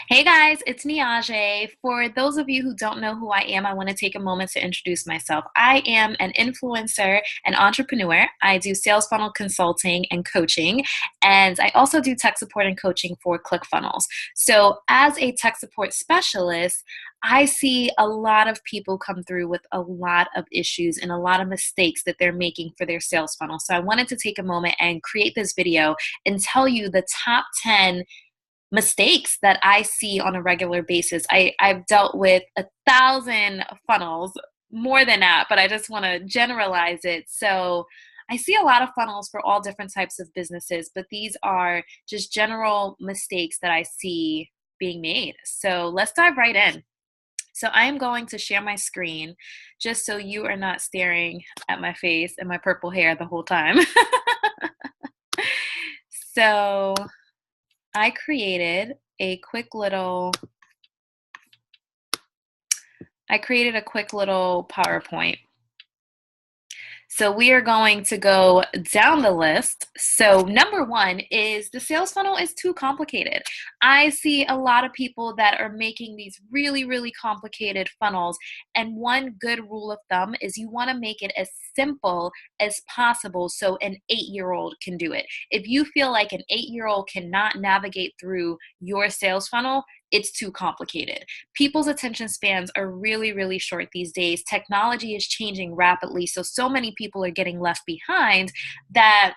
Hey guys, it's Niajae. For those of you who don't know who I am, I want to take a moment to introduce myself. I am an influencer and entrepreneur. I do sales funnel consulting and coaching, and I also do tech support and coaching for ClickFunnels. So, as a tech support specialist, I see a lot of people come through with a lot of issues and a lot of mistakes that they're making for their sales funnel. So, I wanted to take a moment and create this video and tell you the top 10 mistakes that I see on a regular basis. I've dealt with 1,000 funnels, more than that, but I just want to generalize it. So I see a lot of funnels for all different types of businesses, but these are just general mistakes that I see being made. So let's dive right in. So I am going to share my screen just so you are not staring at my face and my purple hair the whole time. So I created a quick little PowerPoint. So we are going to go down the list. So number one is the sales funnel is too complicated. I see a lot of people that are making these really, really complicated funnels. And one good rule of thumb is you want to make it as simple as possible so an 8-year-old can do it. If you feel like an 8-year-old cannot navigate through your sales funnel, it's too complicated. People's attention spans are really, really short these days. Technology is changing rapidly, so many people are getting left behind that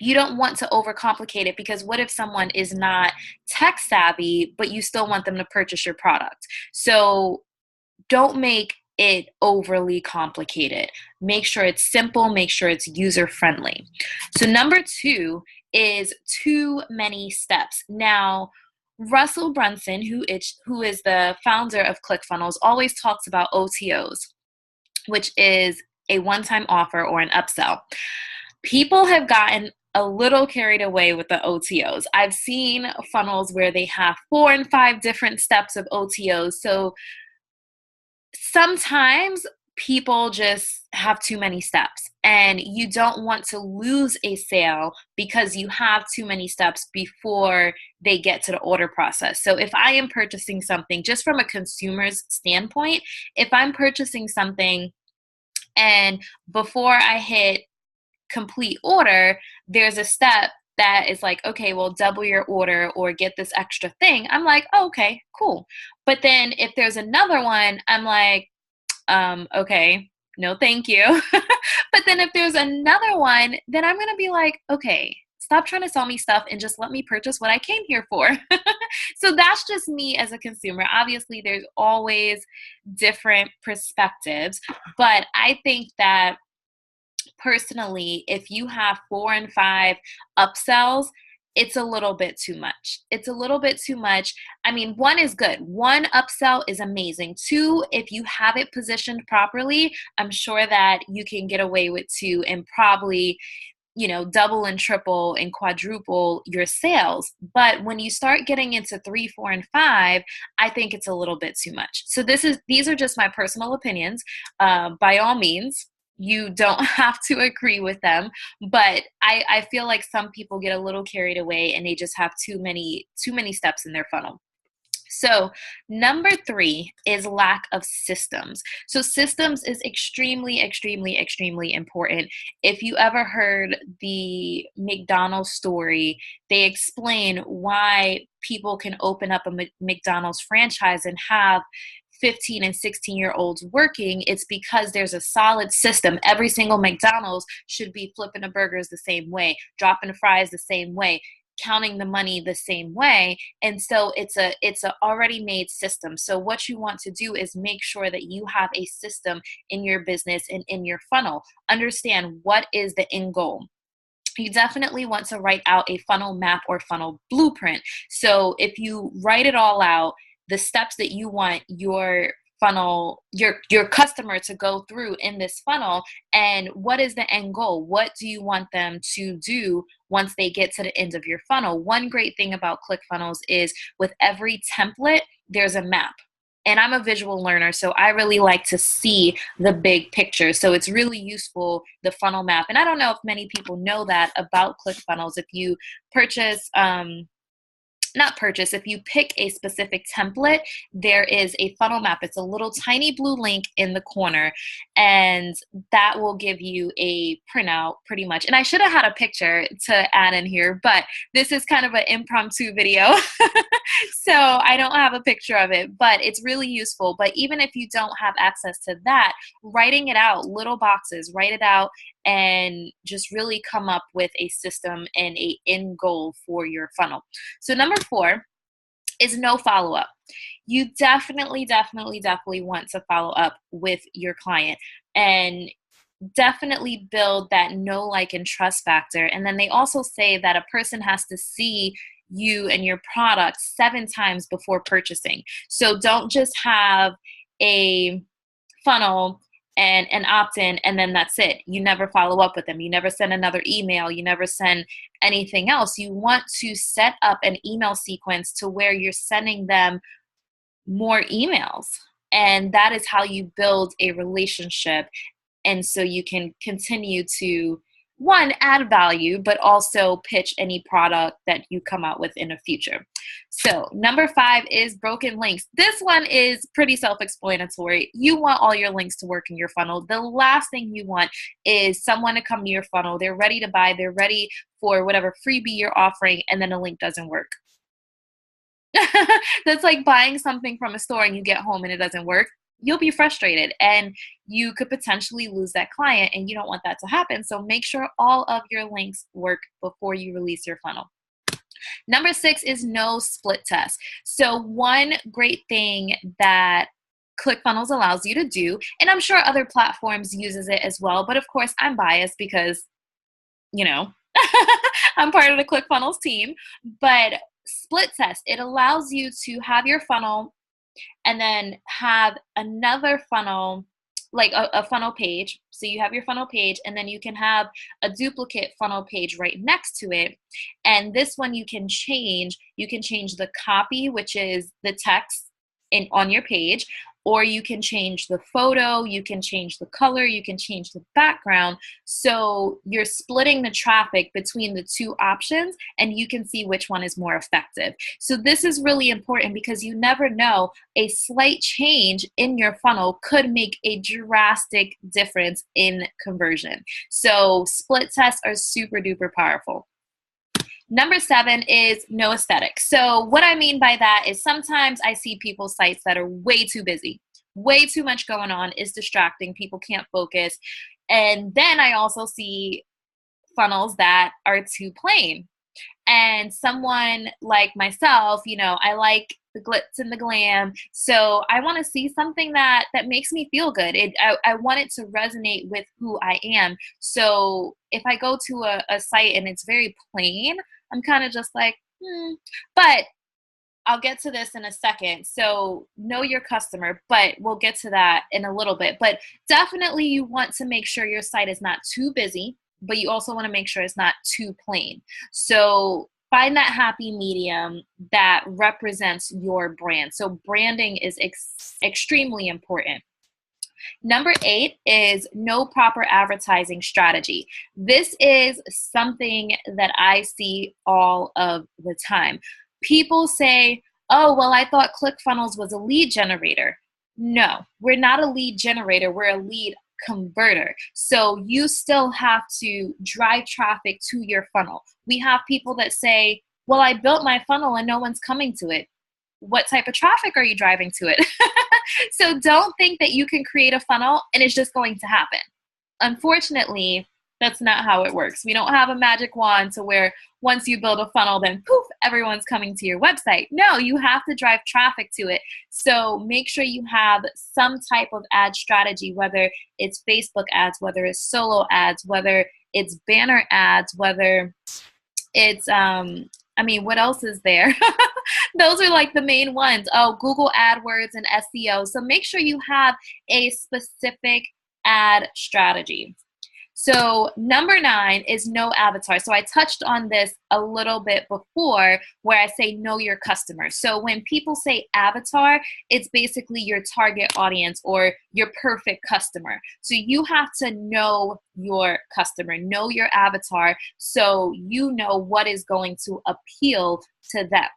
you don't want to overcomplicate it, because what if someone is not tech savvy, but you still want them to purchase your product? So don't make it overly complicated. Make sure it's simple, make sure it's user friendly. So number two is too many steps. Now, Russell Brunson, who is the founder of ClickFunnels, always talks about OTOs, which is a one-time offer or an upsell. People have gotten a little carried away with the OTOs. I've seen funnels where they have 4 and 5 different steps of OTOs. So sometimes people just have too many steps, and you don't want to lose a sale because you have too many steps before they get to the order process. So if I am purchasing something, just from a consumer's standpoint, if I'm purchasing something and before I hit complete order, there's a step that is like, okay, well, double your order or get this extra thing. I'm like, oh, okay, cool. But then if there's another one, I'm like, okay, no, thank you. But then if there's another one, then I'm going to be like, okay, stop trying to sell me stuff and just let me purchase what I came here for. So that's just me as a consumer. Obviously, there's always different perspectives, but I think that personally, if you have 4 and 5 upsells, it's a little bit too much. It's a little bit too much. I mean, one is good. One upsell is amazing. Two, if you have it positioned properly, I'm sure that you can get away with 2 and probably, double and triple and quadruple your sales. But when you start getting into 3, 4, and 5, I think it's a little bit too much. So these are just my personal opinions. By all means, you don't have to agree with them, but I feel like some people get a little carried away and they just have too many steps in their funnel. So number 3 is lack of systems. So systems is extremely, extremely, extremely important. If you ever heard the McDonald's story, they explain why people can open up a McDonald's franchise and have 15 and 16-year-olds working. It's because there's a solid system. Every single McDonald's should be flipping the burgers the same way, dropping the fries the same way, counting the money the same way. And so it's a already made system. So what you want to do is make sure that you have a system in your business and in your funnel. Understand what is the end goal. You definitely want to write out a funnel map or funnel blueprint. So if you write it all out, the steps that you want your funnel, your customer to go through in this funnel, and what is the end goal? What do you want them to do once they get to the end of your funnel? One great thing about ClickFunnels is with every template, there's a map. And I'm a visual learner, so I really like to see the big picture. So it's really useful, the funnel map. And I don't know if many people know that about ClickFunnels. If you purchase not purchase, if you pick a specific template, there is a funnel map. It's a little tiny blue link in the corner, and that will give you a printout pretty much. And I should have had a picture to add in here, but this is kind of an impromptu video. So I don't have a picture of it, but it's really useful. But even if you don't have access to that, writing it out, little boxes, write it out, and just really come up with a system and a end goal for your funnel. So number 4 is no follow-up. You definitely want to follow up with your client, and definitely build that know, like, and trust factor. And then they also say that a person has to see you and your product 7 times before purchasing. So don't just have a funnel and an opt-in and then that's it. You never follow up with them. You never send another email. You never send anything else. You want to set up an email sequence to where you're sending them more emails. And that is how you build a relationship. And so you can continue to, one, add value, but also pitch any product that you come out with in the future. So number 5 is broken links. This one is pretty self-explanatory. You want all your links to work in your funnel. The last thing you want is someone to come to your funnel. They're ready to buy. They're ready for whatever freebie you're offering, and then the link doesn't work. That's like buying something from a store and you get home and it doesn't work. You'll be frustrated and you could potentially lose that client, and you don't want that to happen. So make sure all of your links work before you release your funnel. Number 6 is no split test. So one great thing that ClickFunnels allows you to do, and I'm sure other platforms uses it as well, but of course I'm biased because, I'm part of the ClickFunnels team, but split test, it allows you to have your funnel and then have another funnel, like a funnel page. So you have your funnel page, and then you can have a duplicate funnel page right next to it. And this one you can change. You can change the copy, which is the text on your page, or you can change the photo, you can change the color, you can change the background. So you're splitting the traffic between the 2 options, and you can see which one is more effective. So this is really important because you never know, a slight change in your funnel could make a drastic difference in conversion. So split tests are super duper powerful. Number 7 is no aesthetic. So what I mean by that is sometimes I see people's sites that are way too busy, way too much going on, is distracting, people can't focus. And then I also see funnels that are too plain. And someone like myself, I like the glitz and the glam. So I want to see something that makes me feel good. I want it to resonate with who I am. So if I go to a site and it's very plain, I'm kind of just like, But I'll get to this in a second. So know your customer, but we'll get to that in a little bit. But definitely you want to make sure your site is not too busy, but you also want to make sure it's not too plain. So find that happy medium that represents your brand. So branding is extremely important. Number 8 is no proper advertising strategy. This is something that I see all of the time. People say, oh, well, I thought ClickFunnels was a lead generator. No, we're not a lead generator. We're a lead converter. So you still have to drive traffic to your funnel. We have people that say, well, I built my funnel and no one's coming to it. What type of traffic are you driving to it? So don't think that you can create a funnel and it's just going to happen. Unfortunately, that's not how it works. We don't have a magic wand to where once you build a funnel, then poof, everyone's coming to your website. No, you have to drive traffic to it. So make sure you have some type of ad strategy, whether it's Facebook ads, whether it's solo ads, whether it's banner ads, whether it's, what else is there? Those are like the main ones. Oh, Google AdWords and SEO. So make sure you have a specific ad strategy. So number 9 is no avatar. So I touched on this a little bit before where I say know your customer. So when people say avatar, it's basically your target audience or your perfect customer. So you have to know your customer, know your avatar, so you know what is going to appeal to them.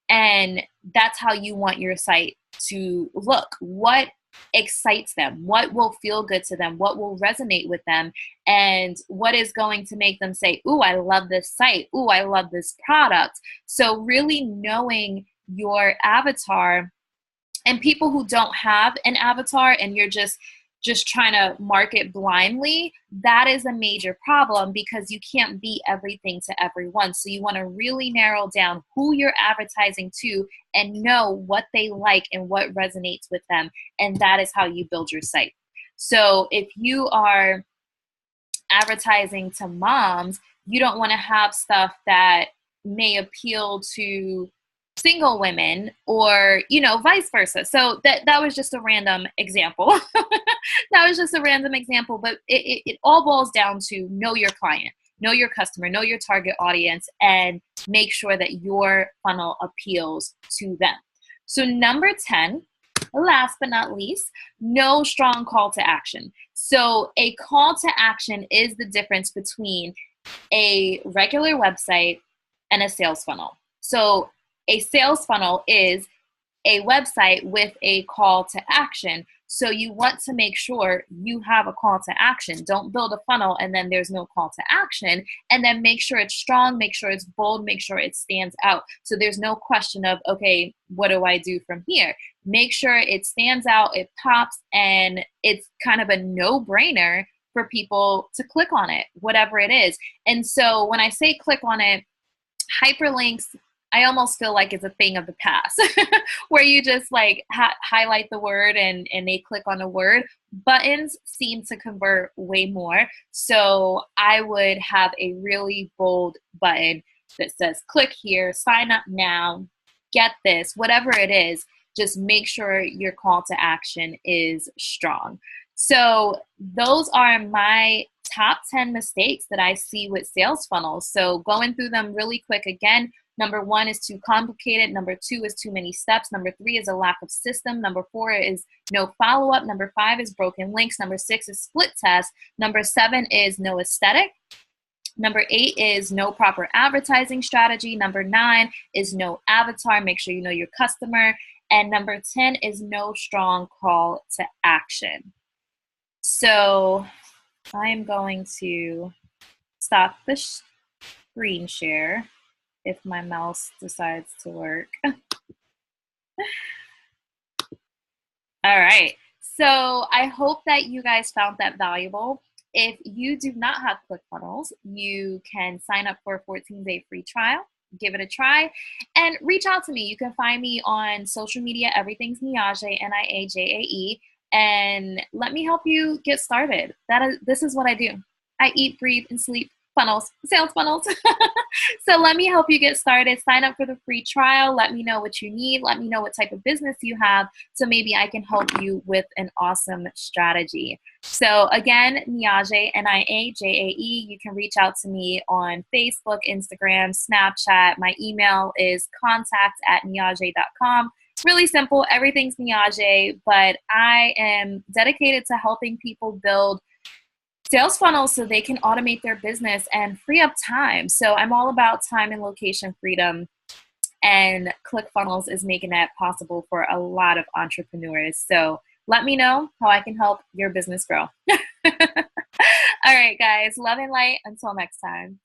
And that's how you want your site to look. What excites them? What will feel good to them? What will resonate with them? And what is going to make them say, ooh, I love this site. Ooh, I love this product. So really knowing your avatar, and people who don't have an avatar and you're just trying to market blindly, that is a major problem because you can't be everything to everyone. So you want to really narrow down who you're advertising to and know what they like and what resonates with them. And that is how you build your site. So if you are advertising to moms, you don't want to have stuff that may appeal to single women or, vice versa. So that was just a random example. That was just a random example, but it all boils down to know your client, know your customer, know your target audience, and make sure that your funnel appeals to them. So number 10, last but not least, no strong call to action. So a call to action is the difference between a regular website and a sales funnel. So a sales funnel is a website with a call to action. So you want to make sure you have a call to action. Don't build a funnel and then there's no call to action. And then make sure it's strong, make sure it's bold, make sure it stands out. So there's no question of, okay, what do I do from here? Make sure it stands out, it pops, and it's kind of a no-brainer for people to click on it, whatever it is. And so when I say click on it, hyperlinks, I almost feel like it's a thing of the past where you just like highlight the word and they click on the word. Buttons seem to convert way more. So I would have a really bold button that says click here, sign up now, get this, whatever it is. Just make sure your call to action is strong. So those are my top 10 mistakes that I see with sales funnels. So going through them really quick again. Number 1 is too complicated. Number 2 is too many steps. Number 3 is a lack of system. Number 4 is no follow-up. Number 5 is broken links. Number 6 is split test. Number 7 is no aesthetic. Number 8 is no proper advertising strategy. Number 9 is no avatar. Make sure you know your customer. And number 10 is no strong call to action. So I'm going to stop the screen share if my mouse decides to work. All right. So I hope that you guys found that valuable. If you do not have ClickFunnels, you can sign up for a 14-day free trial. Give it a try and reach out to me. You can find me on social media. Everything's Niajae, Niajae, and let me help you get started. This is what I do. I eat, breathe, and sleep funnels, sales funnels. So let me help you get started. Sign up for the free trial. Let me know what you need. Let me know what type of business you have, so maybe I can help you with an awesome strategy. So again, Niajae, Niajae. You can reach out to me on Facebook, Instagram, Snapchat. My email is contact@niajae.com. Really simple. Everything's Niajae, but I am dedicated to helping people build sales funnels so they can automate their business and free up time. So I'm all about time and location freedom, and ClickFunnels is making that possible for a lot of entrepreneurs. So let me know how I can help your business grow. All right, guys, love and light. Until next time.